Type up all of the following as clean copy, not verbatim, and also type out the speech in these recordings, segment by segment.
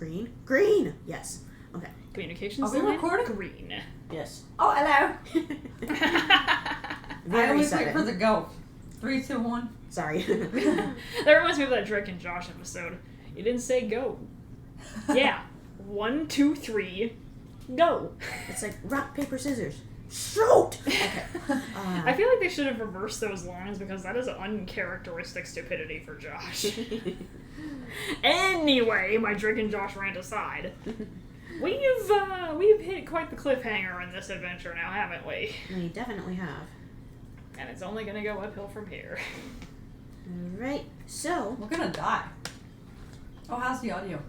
Green? Green! Yes. Okay. Communications Are we recording? Green. Yes. Oh, hello. I Very always sudden. wait for the go. 3, 2, 1. Sorry. That reminds me of that Drake and Josh episode. You didn't say go. Yeah. 1, 2, 3, go. It's like rock, paper, scissors. Shoot! Okay. I feel like they should have reversed those lines because that is uncharacteristic stupidity for Josh. Anyway, my Drake and Josh rant aside, we've hit quite the cliffhanger in this adventure now, haven't we? We definitely have. And it's only gonna go uphill from here. Alright, so We're gonna die. Oh, how's the audio?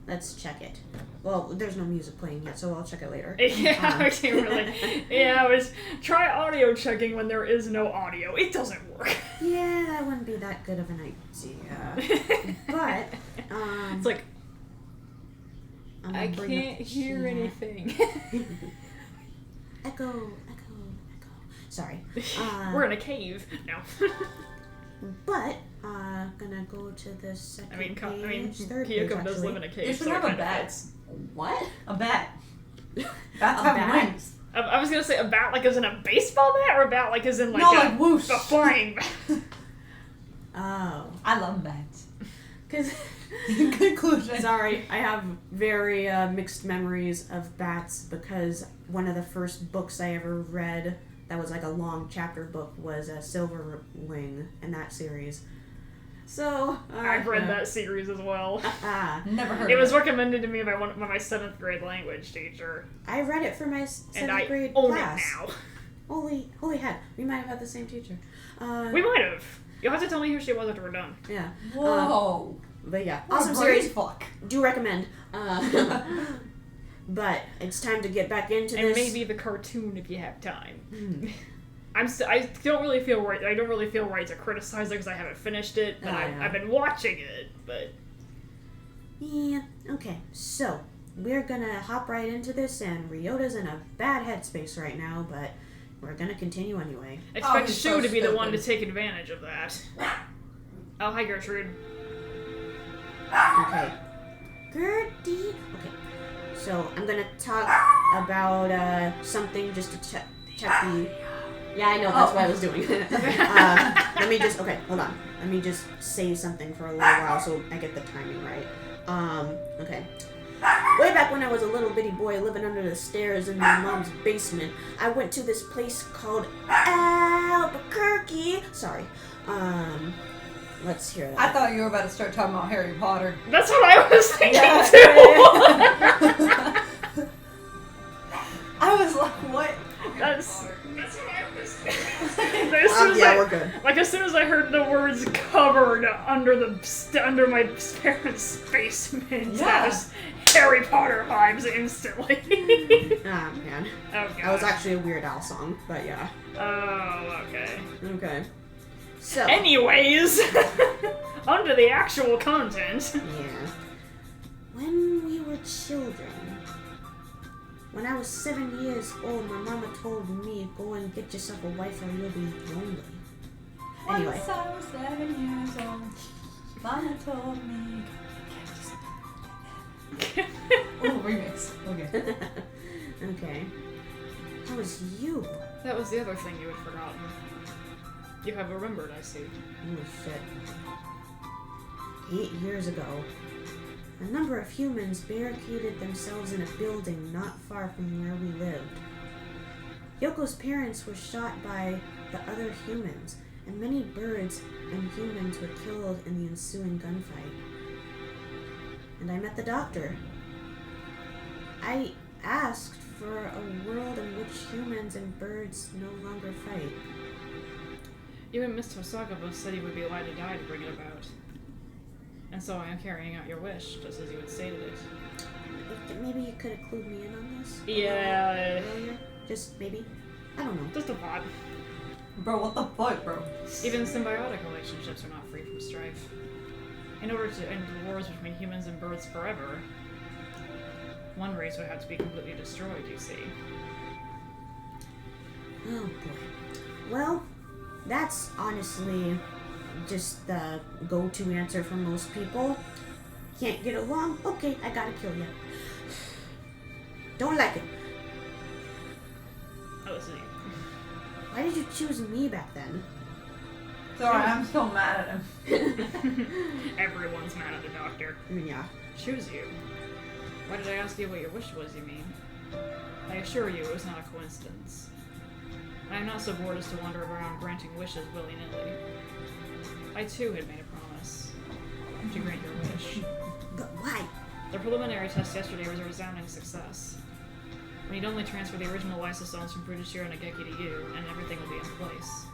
let's check it. Well, there's no music playing yet, so I'll check it later. Yeah, I can't really. Yeah, I was try audio checking when there is no audio. It doesn't work. Yeah, that wouldn't be that good of an idea. But, It's like I'm gonna I bring can't up hear chat. anything. Echo. Sorry. We're in a cave. No. But, gonna go to the second page. Third page, Kyoko does actually. live in a cave. You should so have it a kinda bat. fits. What? A bat. Bats A have bat? wings. I was gonna say a bat like as in a baseball bat, or a bat like as in like No, a, like whoosh. a flying bat. Oh. I love bats. Because, Conclusion. sorry, I have very mixed memories of bats because one of the first books I ever read that was like a long chapter book was a Silverwing in that series. So, I've read that series as well. Never heard It of was recommended to me by my 7th grade language teacher, I read it for my and 7th grade I own class. it now. Holy heck. We might have had the same teacher. We might have. You'll have to tell me who she was after we're done. Yeah. Whoa. But yeah, What a awesome brain series. fuck. Do recommend. But it's time to get back into And this. maybe the cartoon if you have time. I don't really feel right. I don't really feel right to criticize it because I haven't finished it, but I've been watching it. But Yeah, okay. So, we're gonna hop right into this, and Ryota's in a bad headspace right now, but we're gonna continue anyway. expect he's Shu so to be the one to stupid. take advantage of that. Oh, hi Gertrude. Okay. Gertie! Okay. So, I'm gonna talk about something just to check the... Yeah, I know, that's what I was doing. Let me just... Okay, hold on. Let me just say something for a little while so I get the timing right. Okay. Way back when I was a little bitty boy living under the stairs in my mom's basement, I went to this place called Albuquerque. Sorry. Let's hear that. I thought you were about to start talking about Harry Potter. That's what I was thinking too. I was like, what? That's what I was thinking. As soon as we're good. Like as soon as I heard the words "covered" under my parents' basement, Yeah. that was Harry Potter vibes instantly. Ah, man. Oh god. That was actually a Weird Al song, but yeah. Oh, okay. Okay. So. Anyways, onto the actual content. Yeah. When we were children, when I was 7 years old, my mama told me, go and get yourself a wife or you'll be lonely. Anyway. Once I was 7 years old, Mama told me. Oh, remix. Okay. Okay. How was you? That was the other thing you had forgotten. You have remembered, I see. Oh, shit. 8 years ago, a number of humans barricaded themselves in a building not far from where we lived. Yoko's parents were shot by the other humans, and many birds and humans were killed in the ensuing gunfight. And I met the doctor. I asked for a world in which humans and birds no longer fight. Even Mr. Sagabu said he would be allowed to die to bring it about. And so I am carrying out your wish, just as you had stated it. Maybe you could have clued me in on this? Yeah. Earlier? Just maybe? I don't know. Just a thought. Bro, what the fuck, bro? Even symbiotic relationships are not free from strife. In order to end wars between humans and birds forever, one race would have to be completely destroyed, you see. Oh boy. Well, that's honestly just the go-to answer for most people. Can't get along? Okay, I gotta kill you. Don't like it. Oh, this is you. Why did you choose me back then? Sorry, I'm still mad at him. Everyone's mad at the doctor. Yeah. Choose you. Why did I ask you what your wish was, you mean? I assure you it was not a coincidence. I am not so bored as to wander around granting wishes willy-nilly. I too had made a promise to grant your wish. But why? The preliminary test yesterday was a resounding success. We need only transfer the original lysosomes from Brutishir and Ageki to you, and everything will be in place.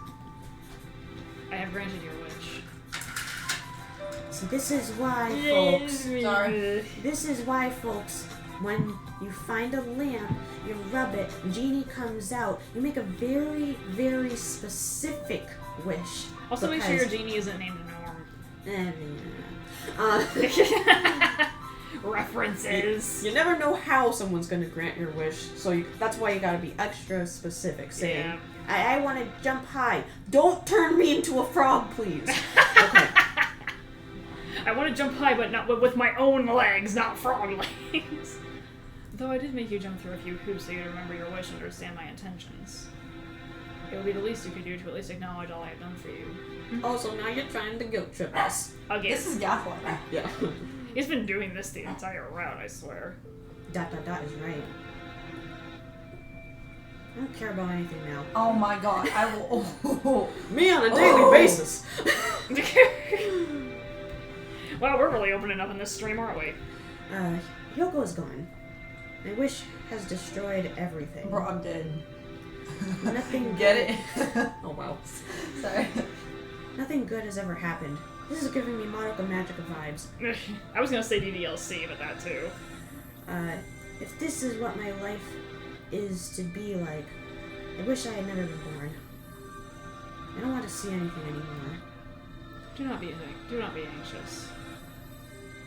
I have granted your wish. So this is why, folks. Sorry. This is why, folks. When you find a lamp, you rub it, genie comes out. You make a very, very specific wish. Also, make sure your genie isn't named Norm. References. You never know how someone's going to grant your wish, so that's why you got to be extra specific. Saying, Yeah. I want to jump high. Don't turn me into a frog, please. okay. I want to jump high, but not with my own legs, not frog legs. Though I did make you jump through a few hoops so you remember your wish and understand my intentions. It would be the least you could do to at least acknowledge all I have done for you. Also, now you're trying to guilt trip us. Again. This is gaslighting. Yeah. He's been doing this the entire route, I swear. ... Is right. I don't care about anything now. Oh my god, I will. Me on a daily basis. Wow, we're really opening up in this stream, aren't we? Hyoko is gone. My wish has destroyed everything. Bro, I'm dead. Nothing Get it? Oh, wow. Sorry. Nothing good has ever happened. This is giving me Madoka Magica vibes. I was gonna say DDLC, but that too. If this is what my life is to be like, I wish I had never been born. I don't want to see anything anymore. Do not be anxious.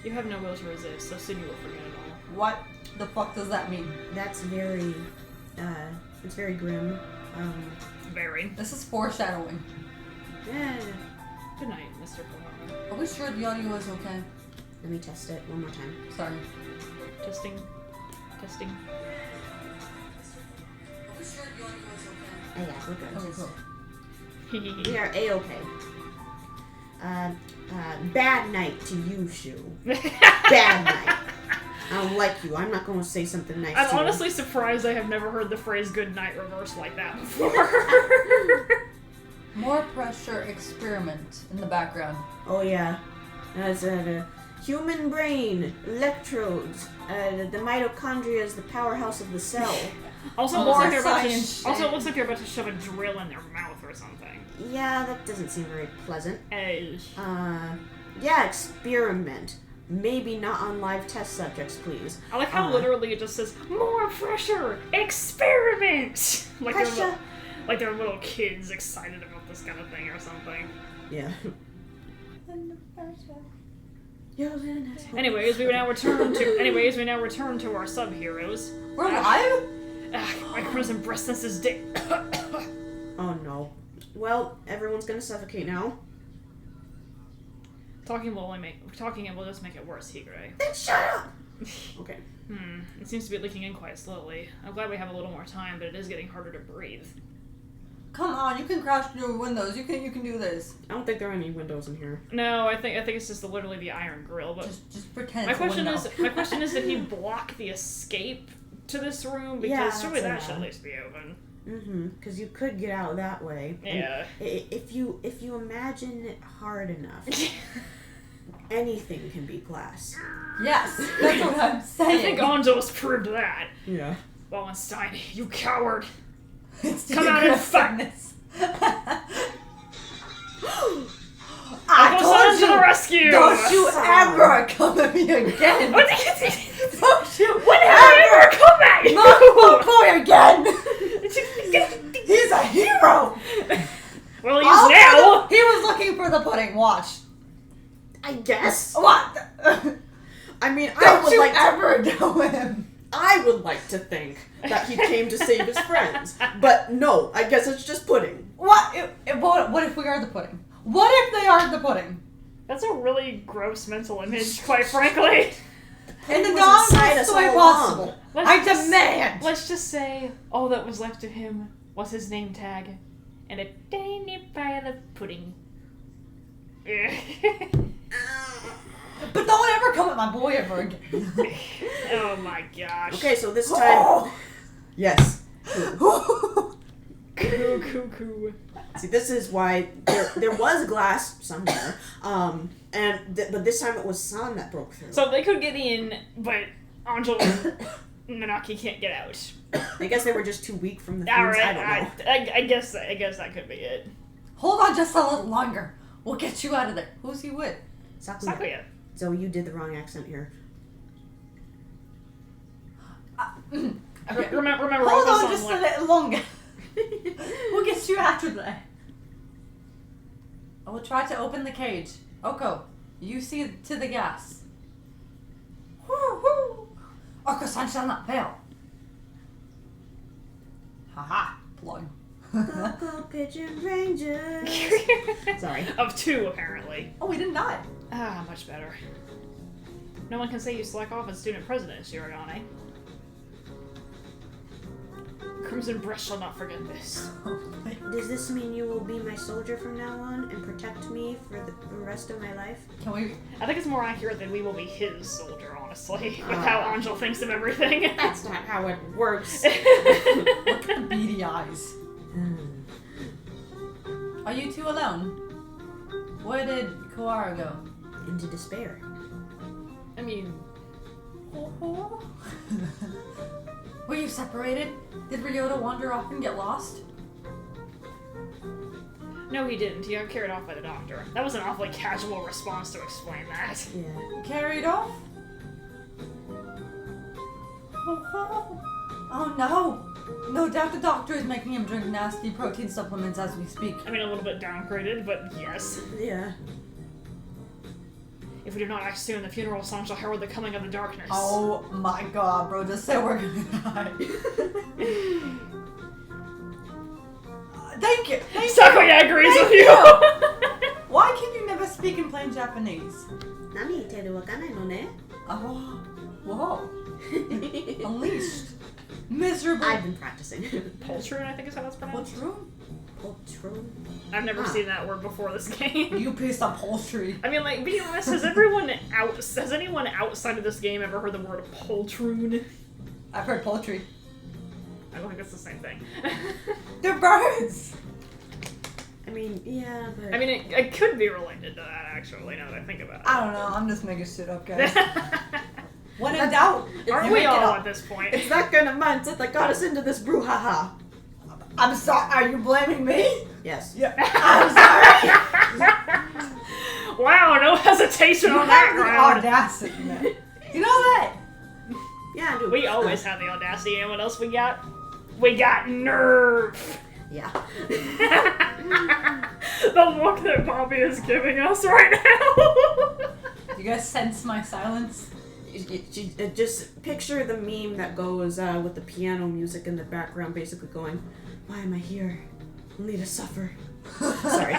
You have no will to resist, so soon you will forget it all. What the fuck does that mean? That's very, it's very grim. Very. This is foreshadowing. Yeah. Good night, Mr. Pohara. Are we sure the audio is okay? Let me test it one more time. Sorry. Testing. Testing. Are we sure the audio is okay? Oh yeah, we're good. Okay, cool. We are A-okay. Bad night to you, Shu. Bad night. I don't like you. I'm not going to say something nice to I'm you. honestly surprised I have never heard the phrase good night reversed like that before. More pressure experiment in the background. Oh yeah. That's the human brain, electrodes, the mitochondria is the powerhouse of the cell. Also, More it science looks like they're about to shove a drill in their mouth or something. Yeah, that doesn't seem very pleasant. Eish. Yeah, experiment. Maybe not on live test subjects, please. I like how literally it just says, more pressure! Experiment! Pressure. Like they're little kids excited about this kind of thing or something. Yeah. Anyways, we now return to our sub-heroes. We're live? My crimson breast senses Oh no. Well, everyone's gonna suffocate now. Talking will just make it worse, Higure. Then shut up! Okay. It seems to be leaking in quite slowly. I'm glad we have a little more time, but it is getting harder to breathe. Come on, you can crash through windows. You can do this. I don't think there are any windows in here. No, I think it's just literally the iron grill. But Just pretend. my it's a question window. is, did he block the escape to this room? Because Yeah, surely that that's should at allowed. least be open. Because you could get out that way. And Yeah. If you imagine it hard enough, anything can be glass. Yes, that's what I'm I saying. think Angel's proved that. Yeah. Wallenstein, you coward! It's Come out and fight! I Uncle told Son to you! the rescue! Don't you ever come at me again! What Don't you When have I ever come at you? Not my boy again! He's a hero! Well, he is now! He was looking for the pudding, watch. I guess. What? I mean, Don't you ever know him! I would like to think that he came to save his friends. But no, I guess it's just pudding. What if we are the pudding? What if they are the pudding? That's a really gross mental image, quite frankly. In the was inside darkest us way all along. possible. Let's I just- demand. Let's just say all that was left of him was his name tag and a tiny pile of pudding. But don't ever come at my boy ever again. Oh my gosh. Okay, so this time. Yes. Coo. See, this is why there was glass somewhere, but this time it was San that broke through. So they could get in, but Angel Nanaki can't get out. I guess they were just too weak from the fumes. Alright, I don't know. I guess that could be it. Hold on just a little longer. We'll get you out of there. Who's he with? Sakuya. So you did the wrong accent here. Okay. Remember Hold all on this just on a little longer. We'll get you out of there. I will try to open the cage. Oko, you see to the gas. Woo-hoo. Oko-san shall not fail. Haha, plug. Cocoa Pigeon Rangers. Sorry. Of 2, apparently. Oh, we didn't die. Ah, much better. No one can say you slack off as student president, Shirogane. Crimson Breast shall not forget this. Does this mean you will be my soldier from now on and protect me for the rest of my life? Can we? I think it's more accurate that we will be his soldier, honestly, with how Angel thinks of everything. That's not how it works. Look at the beady eyes. Are you two alone? Where did Kawara go? Into despair. I mean, Were you separated? Did Ryouta wander off and get lost? no, he didn't. He got carried off by the doctor. That was an awfully casual response to explain that. Yeah. Carried off? Oh no! No doubt the doctor is making him drink nasty protein supplements as we speak. I mean, a little bit downgraded, but yes. Yeah. If we do not act soon, the funeral song shall herald the coming of the darkness. Oh my god, bro, just say we're gonna die. Thank you! Thank Sakuya agrees Thank with you! Why can you never speak in plain Japanese? Nani teru wakanai no ne? Oh, whoa. Unleashed. Miserable. I've been practicing. Poltroon, I think is how that's pronounced. Poltroon? Poltroon. I've never seen that word before this game. You piece of poultry. I mean, like, being honest, has anyone outside of this game ever heard the word poltroon? I've heard poultry. I don't think it's the same thing. They're birds! I mean, yeah, but... I mean, it could be related to that, actually, now that I think about it. I don't know, I'm just making shit up, guys. When in doubt, Aren't you we make it all up. at this point? It's that kind of mindset that got us into this brouhaha. I'm sorry, are you blaming me? Yes. Yeah. I'm sorry! Wow, no hesitation You on that have the ground. audacity, man. You know that? Yeah, I do. We always have the audacity, and what else we got? We got nerve. Yeah. The look that Bobby is giving us right now. You guys sense my silence? Just picture the meme that goes with the piano music in the background, basically going, "Why am I here? Only to suffer." Sorry.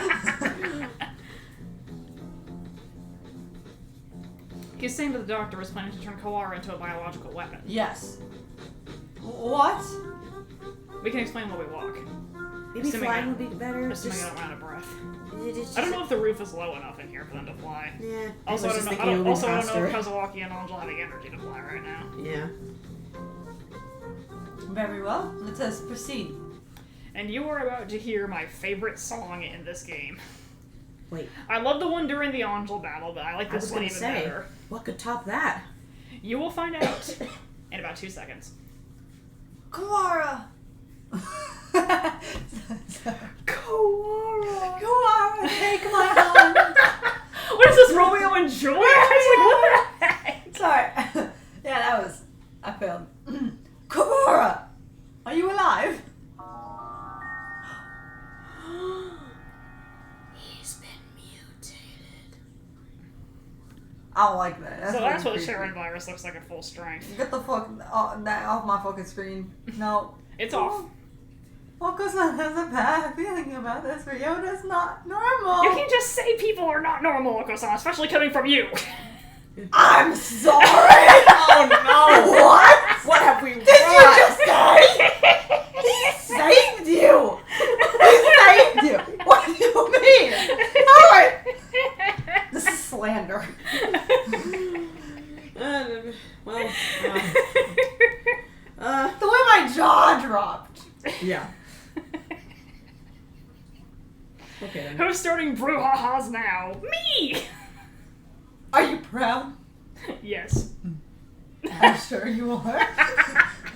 He's saying that the doctor was planning to turn Kawara into a biological weapon. Yes. What? We can explain while we walk. Maybe Assuming flying I- would be better. Assuming I don't run out of breath. Just, I don't know if the roof is low enough in here for them to fly. Yeah. Also, I was don't just know. thinking it would be I don't know if faster. Kazuaki and Angel have the energy to fly right now. Yeah. Very well. Let us proceed. And you are about to hear my favorite song in this game. Wait. I love the one during the Angel battle, but I like I this was one gonna even say, better. what could top that? You will find out in about 2 seconds. Kawara! Kawara! Kawara, take my hand! What is this, Romeo and Juliet? I was like, what the heck? Sorry. Yeah, that was... I failed. Kawara! Are you alive? He's been mutated. I don't like that. So that's what the really Sharon creepy. virus looks like at full strength. Get the fuck that off my fucking screen. No. It's off. Oko-san has a bad feeling about this. Ryouta is not normal. You can just say people are not normal, Oko-san, especially coming from you. I'm sorry. Oh no! What? What have we Did you just say? He saved you. He saved you. What do you mean? Alright. This is slander. Well, The way my jaw dropped. yeah. Okay then. Who's starting brouhahas now? Me! Are you proud? Yes. I'm sure you are.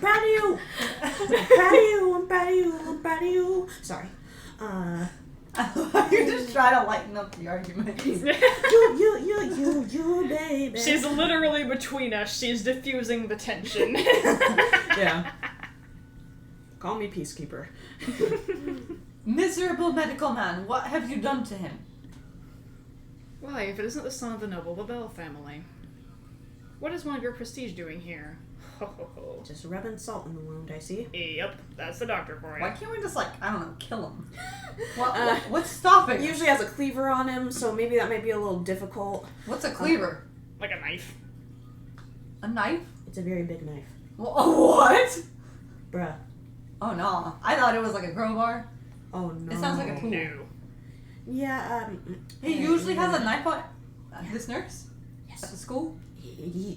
Proud of you. I'm proud of you. I'm proud of you. I'm proud of you. Sorry. You're just trying to lighten up the argument. You, baby. She's literally between us. She's diffusing the tension. Yeah. Call me peacekeeper. Miserable medical man, what have you done to him? Why, if it isn't the son of the noble Babel family? What is one of your prestige doing here? Ho ho ho. Just rubbing salt in the wound, I see. Yep, that's the doctor for you. Why can't we just, like, I don't know, kill him? Uh, What's stopping us? Usually has a cleaver on him, so maybe that might be a little difficult. What's a cleaver? Like a knife. A knife? It's a very big knife. What? Bruh. Oh no, I thought it was like a crowbar. Oh no. It sounds like a tool. No. Yeah, He usually has a knife on this nurse Yes. at the school.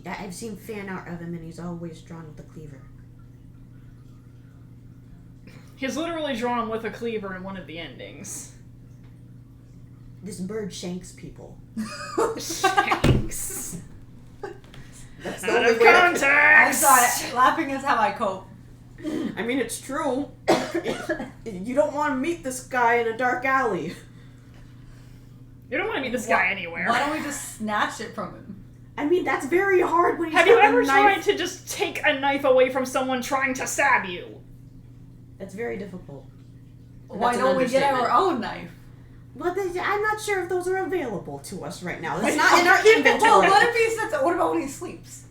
I've seen fan art of him and he's always drawn with a cleaver. He's literally drawn with a cleaver in one of the endings. This bird shanks people. Thanks. That's the Out only of way I I'm context! sorry, laughing is how I cope. I mean, it's true. You don't want to meet this guy in a dark alley. You don't want to meet this guy anywhere. Why don't we just snatch it from him? I mean, that's very hard when he's Have you got a ever tried knife. to just take a knife away from someone trying to stab you? That's very difficult. Why That's an don't we get our understatement. own knife? Well, I'm not sure if those are available to us right now. It's not in our Well, inventory. what if he sits? What about when he sleeps?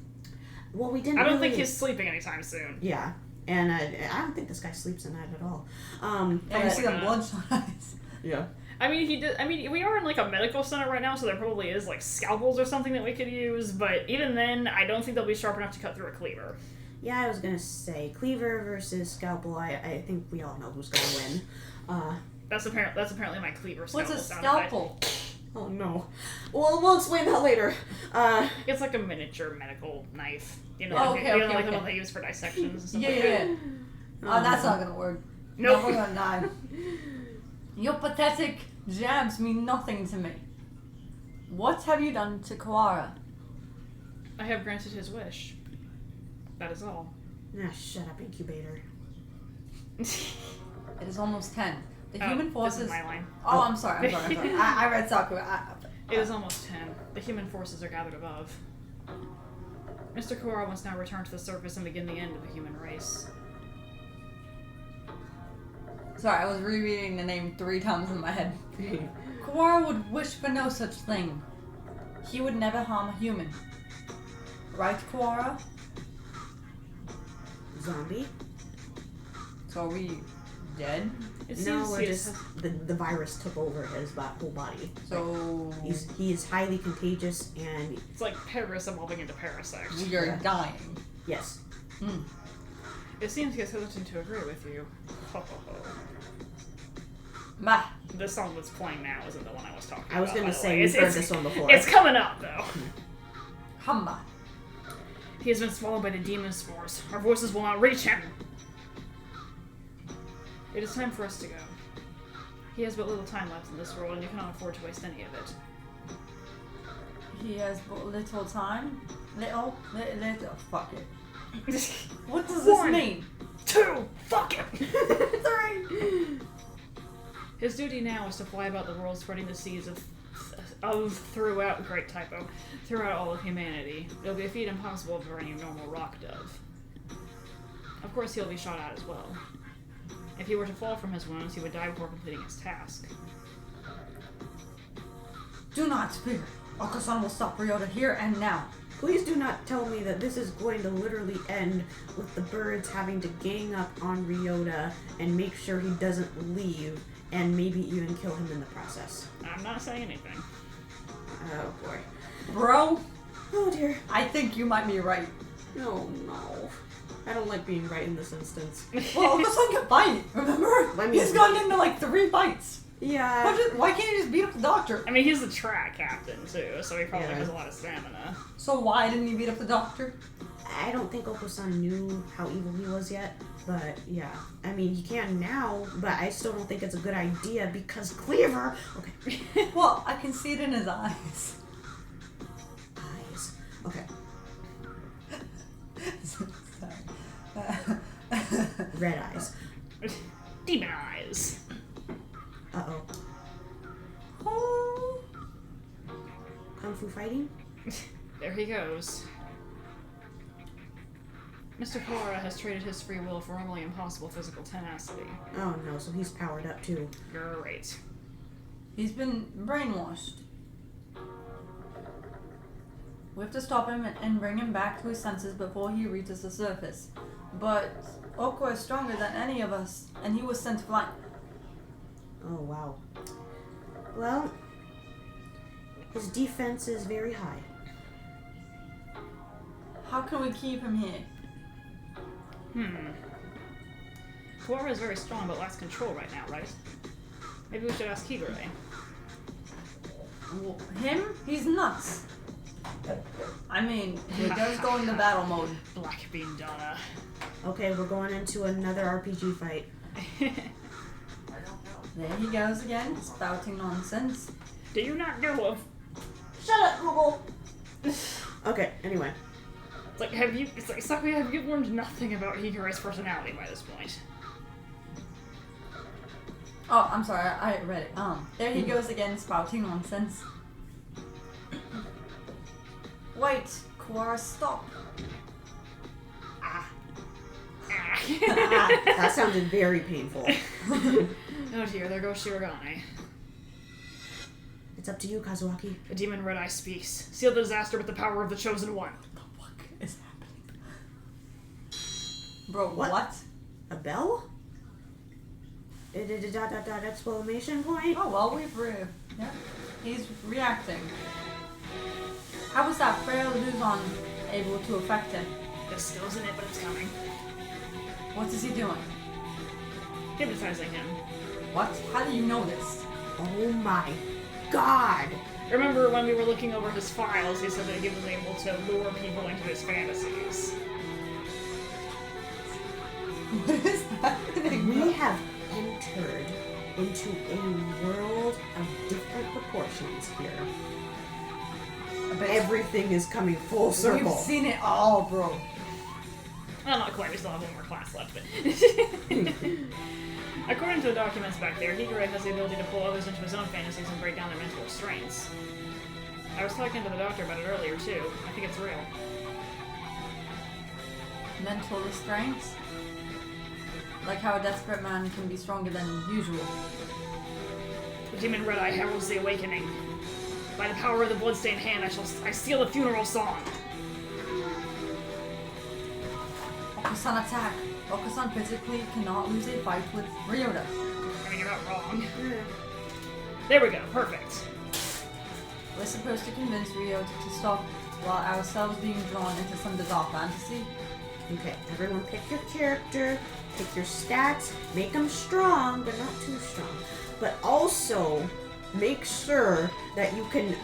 Well, we didn't. I don't really... think he's sleeping anytime soon. Yeah, and I don't think this guy sleeps at night at all. Yeah, you see them bloodshot eyes. Yeah. I mean, we are in like a medical center right now, so there probably is like scalpels or something that we could use. But even then, I don't think they'll be sharp enough to cut through a cleaver. Yeah, I was gonna say cleaver versus scalpel. I think we all know who's gonna win. That's apparently my cleaver What's scalpel a sound effect. scalpel? Oh no. Well, we'll explain that later. It's like a miniature medical knife. You know, Oh, like, okay, you know, okay, like the okay. one they use for dissections and stuff Yeah, like yeah, that. yeah. Oh, that's not gonna work. Nope. No, we're gonna die. Your pathetic jabs mean nothing to me. What have you done to Koara? I have granted his wish. That is all. Ah, shut up, incubator. It is almost 10. The human This forces. is my line. Oh, I'm sorry. I read Sakura. It is almost 10. The human forces are gathered above. Mr. Koara must now return to the surface and begin the end of the human race. Sorry, I was rereading the name 3 times in my head. Koara would wish for no such thing. He would never harm a human. Right, Koara? Zombie? So are we dead? It No, seems we're he just is- the virus took over his whole body. So He is highly contagious and It's like Paris evolving into Parasect. we are Yeah. dying. yes. Hmm. It seems he is hesitant to agree with you. Ho ho ho. Bah. The song that's playing now isn't the one I was talking about. I was by gonna the say way. we've It's- heard it's- this one before. It's coming up though. Hamba. He has been swallowed by the demon spores. Our voices will not reach him. It is time for us to go. He has but little time left in this world, and you cannot afford to waste any of it. He has but little time. Little. Fuck it. What does this 1, mean? 2, fuck it! 3. His duty now is to fly about the world, spreading the seeds of throughout, great typo, throughout all of humanity. It'll be a feat impossible for any normal rock dove. Of course, he'll be shot at as well. If he were to fall from his wounds, he would die before completing his task. Do not fear. Oko-san will stop Ryouta here and now. Please do not tell me that this is going to literally end with the birds having to gang up on Ryouta and make sure he doesn't leave and maybe even kill him in the process. I'm not saying anything. Oh boy. Bro, Oh dear. I think you might be right. Oh no. I don't like being right in this instance. Well, this one can fight, remember? I mean- He's gone into like 3 fights. Yeah. Why can't he just beat up the doctor? I mean, he's the track captain, too, so he probably Yeah. has a lot of stamina. So why didn't he beat up the doctor? I don't think Oko-san knew how evil he was yet, but yeah. I mean, he can now, but I still don't think it's a good idea because Cleaver... Okay. Well, I can see it in his eyes. Eyes. Okay. Sorry. Red eyes. Demon eyes. Uh-oh. Oh. Kung Fu fighting? There he goes. Mr. Kawara has traded his free will for normally impossible physical tenacity. Oh no, so he's powered up too. Great. He's been brainwashed. We have to stop him and bring him back to his senses before he reaches the surface. But Oko is stronger than any of us, and he was sent flying. Oh wow. Well, his defense is very high. How can we keep him here? Kawara is very strong but lacks control right now, right? Maybe we should ask Higure. Him? He's nuts. I mean, he does go into battle mode. Black Bean Donna. Okay, we're going into another RPG fight. There he goes again, spouting nonsense. Do you not know of... Shut up, Google! Okay, anyway. It's like, Sakuya, have you learned nothing about Higure's personality by this point? Oh, I'm sorry, I read it. There he goes again, spouting nonsense. Wait, Kawara, stop. That sounded very painful. Oh dear, there goes Shirogane. It's up to you, Kazuaki. The demon Red Eye speaks. Seal the disaster with the power of the Chosen One. What the fuck is happening? Bro, what? A bell? Dot exclamation point? Oh, well, yeah. He's reacting. How was that frail Luzon able to affect him? This still isn't it, but it's coming. What is he doing? Hypnotizing him. What? How do you know this? Oh my god! Remember when we were looking over his files, he said that he was able to lure people into his fantasies. What is happening? We have entered into a world of different proportions here. Everything is coming full circle. We've seen it all, bro. Well, not quite. We still have one more class left, but... According to the documents back there, Higure has the ability to pull others into his own fantasies and break down their mental restraints. I was talking to the doctor about it earlier, too. I think it's real. Mental restraints? Like how a desperate man can be stronger than usual. The demon Red Eye heralds the awakening. By the power of the bloodstained hand, I seal the funeral song. Okusan attack. Okusan physically cannot lose a fight with Ryouta. Getting it out wrong. There we go. Perfect. We're supposed to convince Ryouta to stop while ourselves being drawn into some bizarre fantasy. Okay, everyone pick your character, pick your stats, make them strong, but not too strong. But also, make sure that you can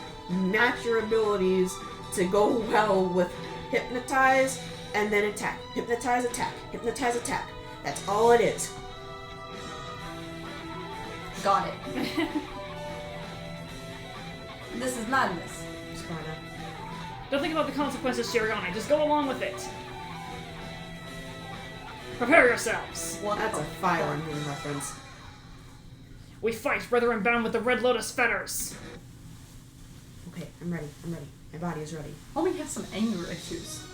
match your abilities to go well with hypnotize and then attack. Hypnotize, attack. Hypnotize, attack. That's all it is. Got it. This is madness. Sparta. Don't think about the consequences, Shirogane. Just go along with it. Prepare yourselves. That's a Fire Emblem reference. We fight, brethren bound with the Red Lotus fetters. Okay, I'm ready. I'm ready. My body is ready. Homie has some anger issues.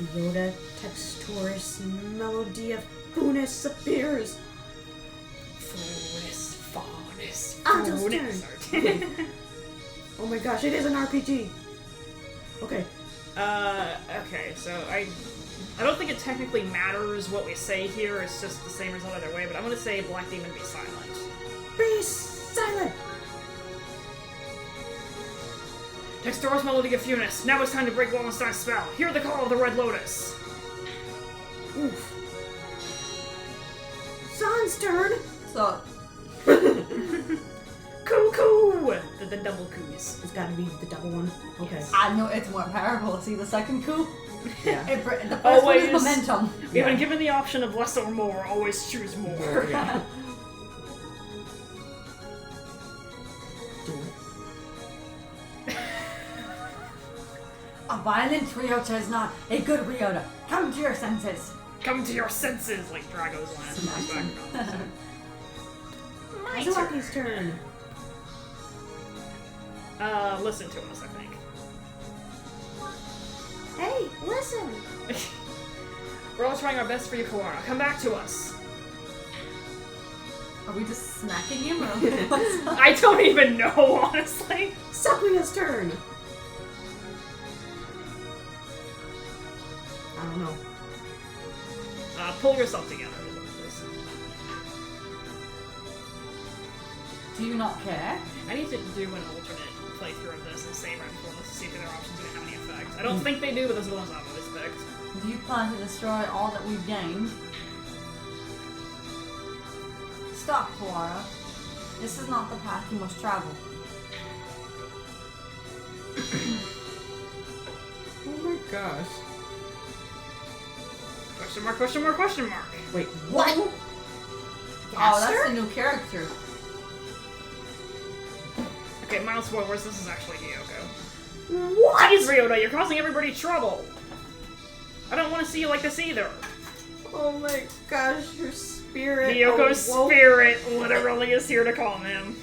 Ryouta Texturis Melody of Funis appears. Funis, Faunus, Anto's Funis. Oh my gosh, it is an RPG. Okay. Okay, so I don't think it technically matters what we say here, it's just the same result either way, but I'm gonna say Black Demon be silent. Be silent. Textora's melody of Funis. Now it's time to break Wallenstein's spell. Hear the call of the Red Lotus. Oof. Zan's turn. So, Coo! The double coos. It's gotta be the double one. Okay. Yes. I know it's more powerful. See the second coup? Yeah. The first one is Always. momentum. We've been given the option of less or more, always choose more. Yeah. Do it. A violent Ryouta is not a good Ryouta. Come to your senses. Come to your senses, like Drago's line from Mars Background. My turn. Azawaki's turn. Listen to us, I think. Hey, listen! We're all trying our best for you, Kawara. Come back to us. Are we just smacking him or what's up? I don't even know, honestly. Sakuya's turn. I don't know. Pull yourself together. Is what it is. Do you not care? I need to do an alternate playthrough of this and save right before this to see if the other options are going to have any effect. I don't think they do, but those are the ones I've always picked. Do you plan to destroy all that we've gained? Stop, Kawara. This is not the path you must travel. Oh my gosh. Question mark, question mark, question mark. Wait, What? what? Oh, that's a new character. Okay, mild spoilers, this is actually Hyoko. What? Jeez, Ryouta, you're causing everybody trouble. I don't want to see you like this either. Oh my gosh, your spirit. Hyoko's awoke. spirit literally is here to calm him.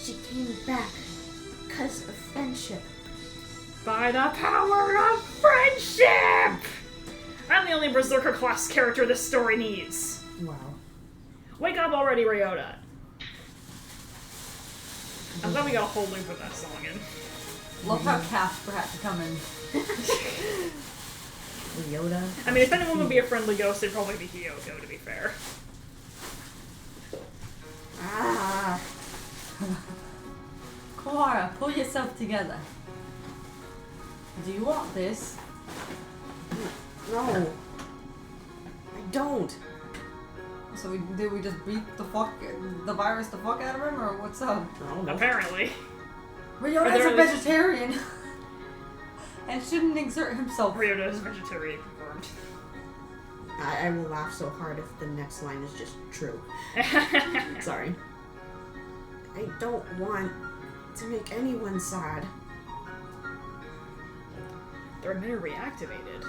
She came back because of friendship. By the power of friendship! I'm the only Berserker class character this story needs. Wow. Wake up already, Ryouta. I'm glad we got a whole loop of that song in. Love how Casper had to come in. Ryouta. I mean, if anyone would be a friendly ghost, it'd probably be Hyoko, to be fair. Ah. Kawara, pull yourself together. Do you want this? No. I don't. So did we just beat the virus the fuck out of him, or what's up? I don't know. Apparently. Ryota's there a at least- vegetarian and shouldn't exert himself. Ryouta is vegetarian confirmed. I will laugh so hard if the next line is just true. Sorry. I don't want to make anyone sad. Their emitter reactivated.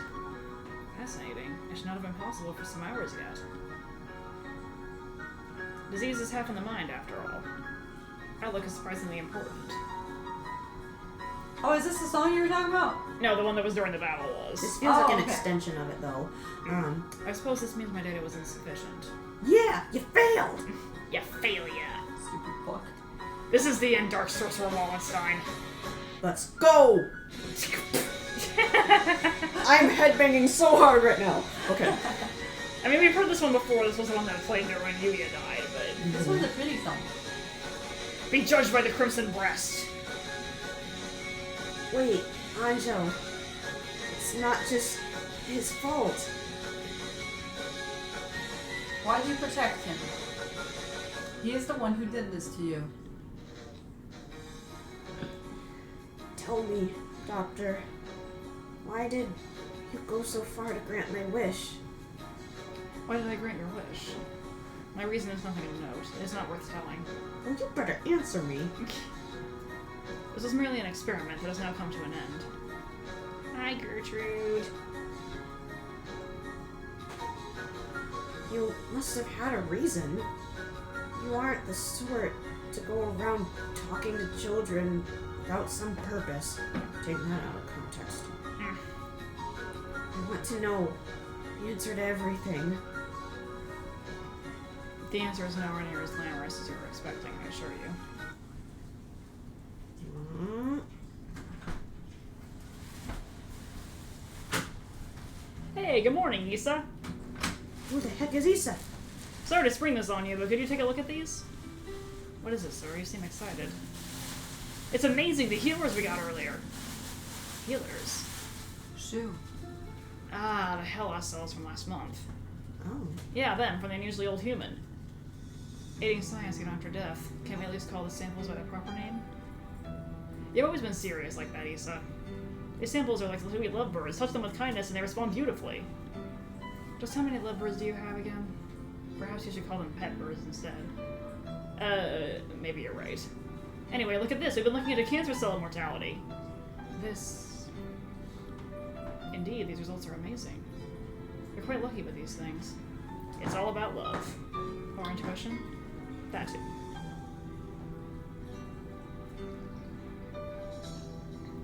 Fascinating. It should not have been possible for some hours yet. Disease is half in the mind, after all. Outlook is surprisingly important. Oh, is this the song you were talking about? No, the one that was during the battle was. This feels Oh, like an okay. extension of it, though. I suppose this means my data was insufficient. Yeah, you failed! Ya failure. Stupid fuck. This is the end, Dark Sorcerer Wallenstein. Let's go! I'm headbanging so hard right now. Okay. I mean, we've heard this one before. This was the one that played there when Yuya died, but... This one's a pretty song. Be judged by the Crimson Breast. Wait, Anjo. It's not just his fault. Why do you protect him? He is the one who did this to you. Tell me, Doctor, why did you go so far to grant my wish? Why did I grant your wish? My reason is nothing to note. It is not worth telling. Well, you better answer me. This was merely an experiment that has now come to an end. Hi, Gertrude. You must have had a reason. You aren't the sort to go around talking to children without some purpose. Take that out of context. I want to know the answer to everything. The answer is nowhere near as glamorous as you were expecting, I assure you. Hey, good morning, Issa. Who the heck is Issa? Sorry to spring this on you, but could you take a look at these? What is it, sir? You seem excited. It's amazing, the healers we got earlier. Healers? Shoo. Ah, the Hell cells from last month. Oh. Yeah, them, from the unusually old human. Aiding science even after death. Can't we at least call the samples by their proper name? You've always been serious like that, Issa. These samples are like the sweet lovebirds. Touch them with kindness and they respond beautifully. Just how many lovebirds do you have again? Perhaps you should call them pet birds instead. Maybe you're right. Anyway, look at this. We've been looking into cancer cell immortality. Indeed, these results are amazing. You're quite lucky with these things. It's all about love. Or intuition? That too.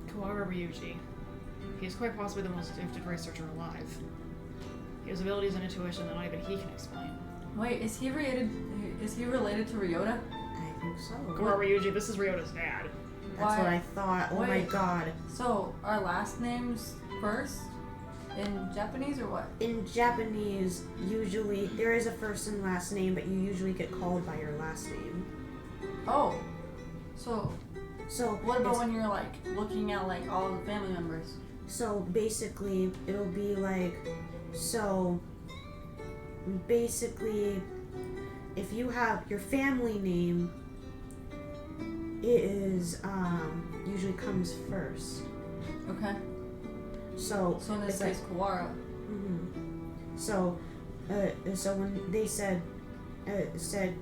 Kawara Ryuji. He is quite possibly the most gifted researcher alive. He has abilities and intuition that not even he can explain. Wait, is he related to Ryouta? I think so. Kawara Ryuji, this is Ryota's dad. That's Why? what I thought. Oh my Wait. god. So, our last names first? In Japanese or what? In Japanese, usually, there is a first and last name, but you usually get called by your last name. Oh. So, So, what about it's- when you're like looking at like all the family members? So basically, it'll be like, so basically, if you have your family name, it is, usually comes first. Okay. So So in this it's like, case, Kawara. so when they said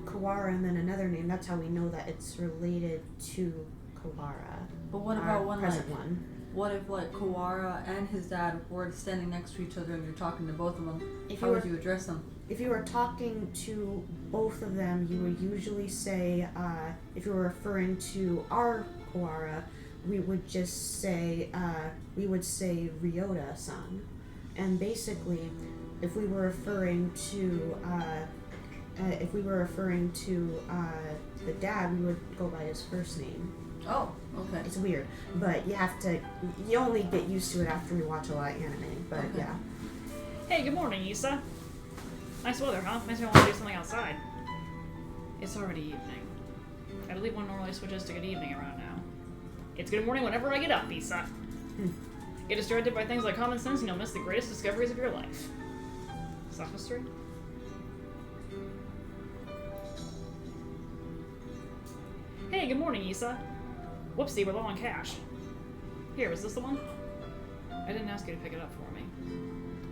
Kawara and then another name, that's how we know that it's related to Kawara. But what our about when present like, one? what if like Kawara and his dad were standing next to each other and you're talking to both of them? If How you would were you address them? If you were talking to both of them, you would usually say, if you were referring to our Kawara, we would just say, we would say Ryouta-san. And basically, if we were referring to, the dad, we would go by his first name. Oh, okay. It's weird, but you only get used to it after you watch a lot of anime, but Okay. yeah. Hey, good morning, Issa. Nice weather, huh? Makes me want to do something outside. It's already evening. I believe one normally switches to good evening around now. It's good morning whenever I get up, Issa. Get distracted by things like common sense and you'll miss the greatest discoveries of your life. Sophistry? Hey, good morning, Issa. Whoopsie, we're low on cash. Here, is this the one? I didn't ask you to pick it up for me.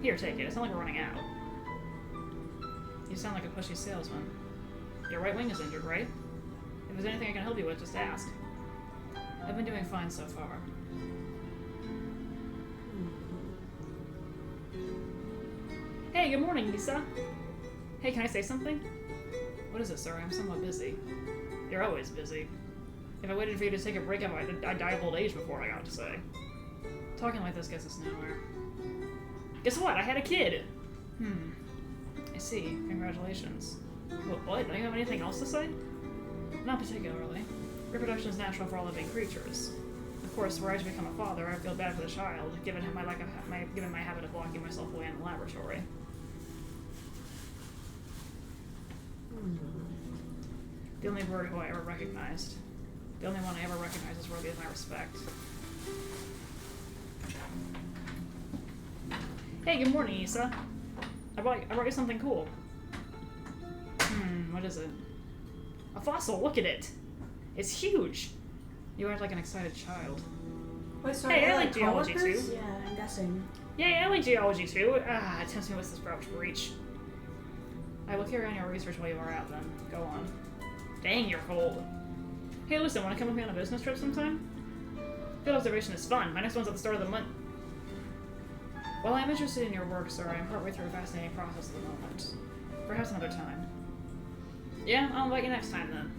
Here, take it. It's not like we're running out. You sound like a pushy salesman. Your right wing is injured, right? If there's anything I can help you with, just ask. I've been doing fine so far. Hey, good morning, Lisa. Hey, can I say something? What is it, sir? I'm somewhat busy. You're always busy. If I waited for you to take a break, I'd die of old age before I got to say. Talking like this gets us nowhere. Guess what? I had a kid! I see. Congratulations. What? Don't you have anything else to say? Not particularly. Reproduction is natural for all living creatures. Of course, were I to become a father, I feel bad for the child, given my habit of locking myself away in the laboratory. The only word who I ever recognized. The only one I ever recognized is worthy of my respect. Hey, good morning, Issa. I brought you something cool. What is it? A fossil, look at it! It's huge! You act like an excited child. Wait, sorry, Hey, I they're like geology coworkers? too. Yeah, I'm guessing. Yeah, I like geology too. It tempts me with this Crouch Breach. I will carry on your research while you are out then. Go on. Dang, you're cold. Hey, listen, wanna come with me on a business trip sometime? Field observation is fun. My next one's at the start of the month. While I'm interested in your work, sir, I am partway through a fascinating process at the moment. Perhaps another time. Yeah, I'll invite you next time then.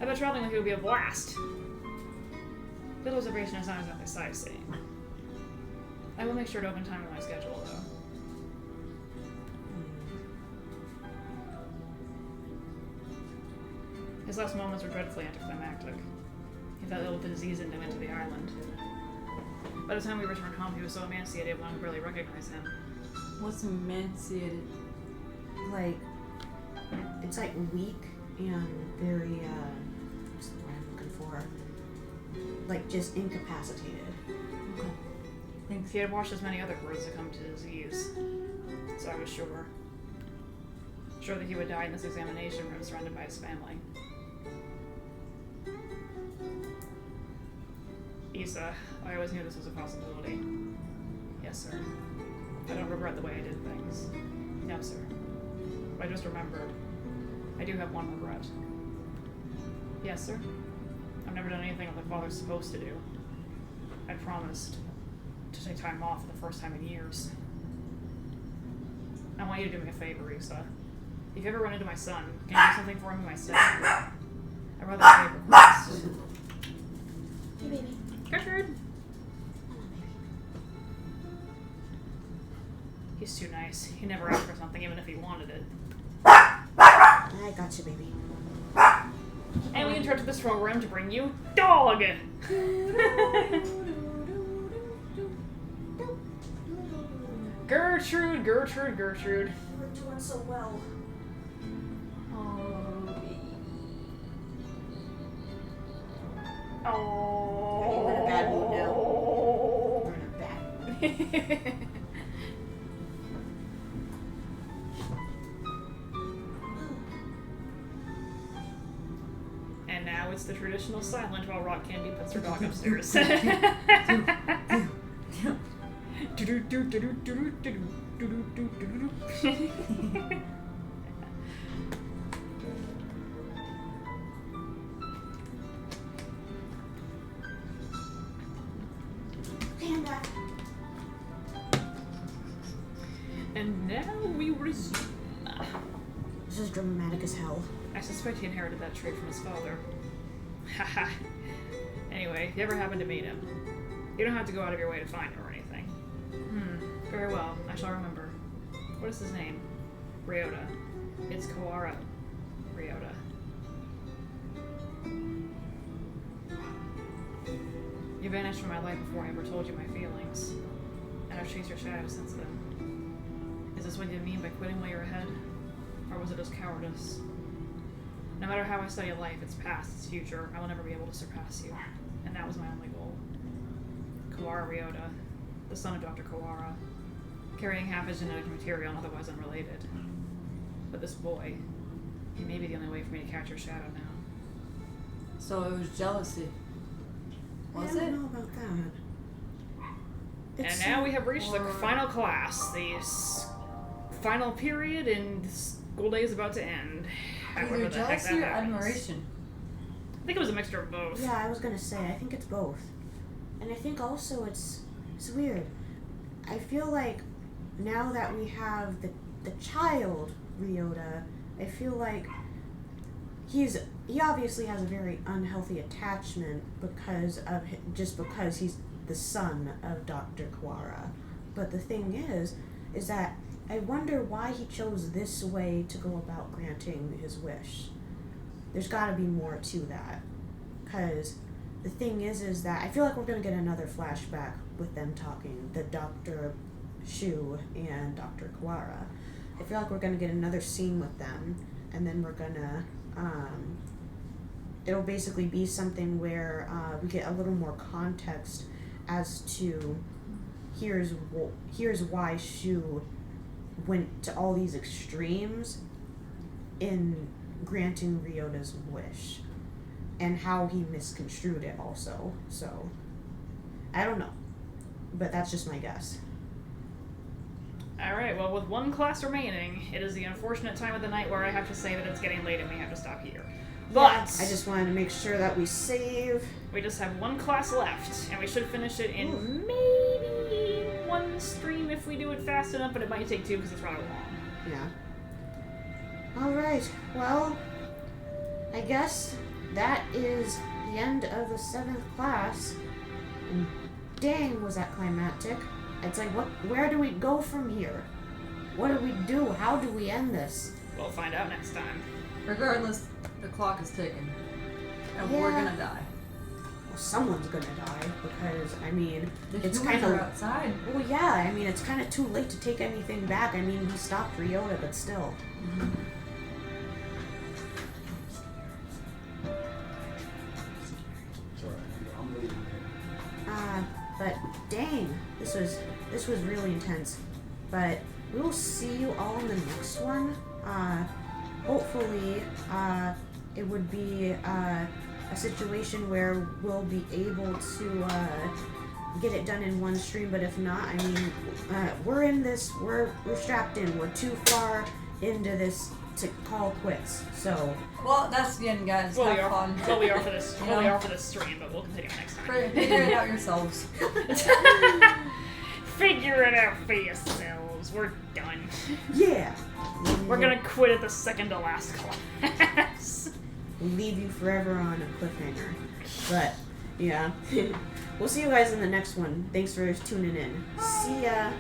I bet traveling with you would be a blast. Field observation is not exactly sightseeing. I will make sure to open time in my schedule, though. His last moments were dreadfully anticlimactic. He fell ill with a disease and went to the island. By the time we returned home, he was so emaciated one could barely recognize him. What's emaciated? Like, it's like weak and very, what's the word I'm looking for? Like, just incapacitated. Okay. Thanks. He had watched as many other birds succumb to disease, so I was sure that he would die in this examination room surrounded by his family. Isa, I always knew this was a possibility. Yes, sir. I don't regret the way I did things. No, sir. But I just remembered. I do have one regret. Yes, sir. I've never done anything that my father's supposed to do. I promised to take time off for the first time in years. I want you to do me a favor, Isa. If you ever run into my son, can you do something for him myself? I'd rather pay a request. Hey, baby. Gertrude! Come on, baby. He's too nice. He never asked for something, even if he wanted it. I got you, baby. And we interrupted this program to bring you Dog! Gertrude, Gertrude, Gertrude. We're doing so well. Oh. Are you in a bad mood now? We're in a bad mood. And now it's the traditional silent while Rock Candy puts her dog upstairs. Okay, I'm back. And now we resume. This is dramatic as hell. I suspect he inherited that trait from his father. Haha. Anyway, if you ever happen to meet him, you don't have to go out of your way to find him or anything. Very well, I shall remember. What is his name? Ryouta. It's Kawara. Ryouta. You vanished from my life before I ever told you my feelings. And I've chased your shadow since then. Is this what you mean by quitting while you're ahead? Or was it just cowardice? No matter how I study life, its past, its future, I will never be able to surpass you. And that was my only goal. Kawara Ryouta, the son of Dr. Kawara, carrying half his genetic material and otherwise unrelated. But this boy, he may be the only way for me to catch your shadow now. So it was jealousy. Was I it? don't know about that. And now we have reached the final class, the final period, and the school day is about to end. However Either the heck jealousy that or happens. admiration. I think it was a mixture of both. Yeah, I was gonna say, I think it's both. And I think also it's weird. I feel like now that we have the child Ryouta, I feel like he obviously has a very unhealthy attachment because he's the son of Dr. Kawara. But the thing is that I wonder why he chose this way to go about granting his wish. There's got to be more to that. Because the thing is that I feel like we're going to get another flashback with them talking, the Dr. Shu and Dr. Kawara. I feel like we're going to get another scene with them, and then we're going to, it'll basically be something where we get a little more context as to here's why Shu went to all these extremes in granting Ryota's wish, and how he misconstrued it also. So, I don't know, but that's just my guess. Alright, well, with one class remaining, it is the unfortunate time of the night where I have to say that it's getting late and we have to stop here. But Yeah, I just wanted to make sure that we save. we just have one class left, and we should finish it in maybe one stream if we do it fast enough, but it might take two because it's rather long. Yeah. Alright, well, I guess that is the end of the 7th class. And dang, was that climactic. It's like, where do we go from here? What do we do? How do we end this? We'll find out next time. Regardless, the clock is ticking. And we're Yeah. gonna die. someone's gonna die because I mean The it's humans kind are of outside. well, yeah. I mean it's kind of too late to take anything back. I mean he stopped Ryouta, but still. Sorry, I'm leaving. But dang, this was really intense. But we will see you all in the next one. Hopefully, it would be a situation where we'll be able to get it done in one stream. But if not, I mean, we're in this. We're strapped in. We're too far into this to call quits. So. Well, that's the end, guys. Well, we Have are. fun. Well, we are for this. You Well, we know? are for this stream, but we'll continue next time. Figure it out yourselves. Figure it out for yourselves. We're done. Yeah. We're gonna quit at the second to last class. We'll leave you forever on a cliffhanger. But, yeah. We'll see you guys in the next one. Thanks for tuning in. See ya.